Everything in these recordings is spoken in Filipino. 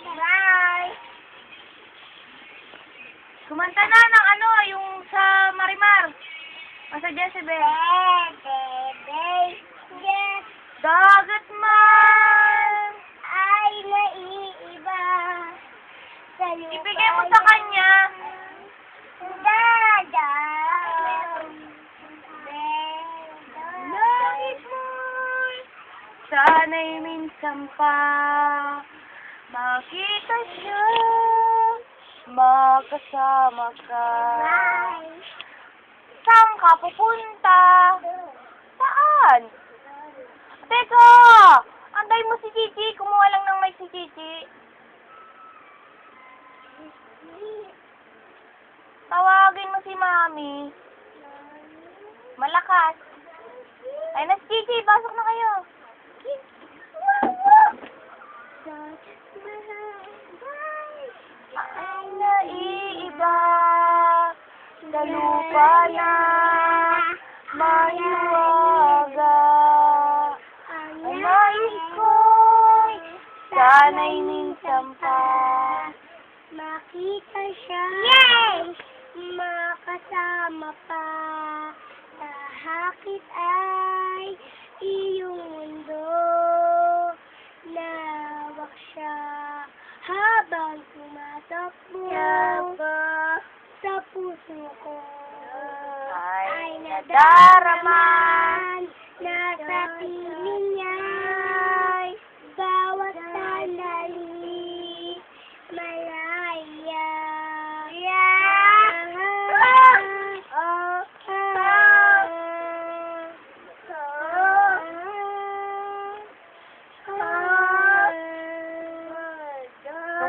Bye! Kumanta na ng ano, yung sa Marimar. O sa Jezebel. Yes, Dagat man! ay naiiba. Sa lupa Ibigay mo sa kanya. Langit mo'y sana'y minsan pa makita siya, makasama ka. Saan ka pupunta? Saan? Teka! Antay mo si Chichi. Kumuha lang ng mic si Chichi. Tawagin mo si Mami. Malakas. Ay, na si Chichi. Pasok na kayo. Ay, naiiba sa lupa na mahiwaga. Ang nais ko'y sana'y minsan pa makita siya. Yes! Makasama pa. Sa hakit ay iyong mundo. Nawak siya habang tumatakbo sa puso ko. ay nadarama nadarama na sa piling niya bawat sandali malaya.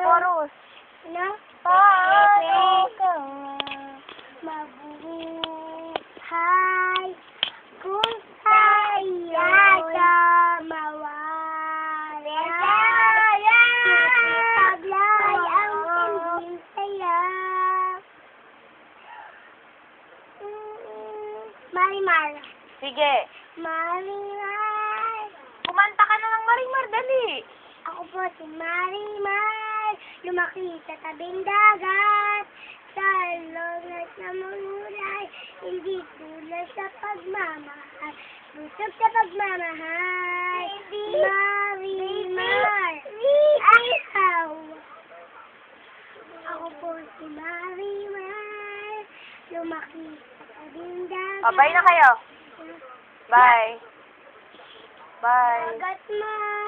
Chorus. Na? Paano ka nga? Mabuhay kung saya ka mawala. Taglay ang hindi saya. Marimar. Sige. Marimar. Kumanta ka na ng Marimar, dali. Ako po si Marimar. Lumaki sa tabing dagat. Sa longat na mahulay. Hindi tulad sa pagmamahal. Busog sa pagmamahal. Marimar. Ikaw. Ako po si Marimar. Lumaki sa tabing dagat. Bye na kayo. Bye. Bye. Dagat man.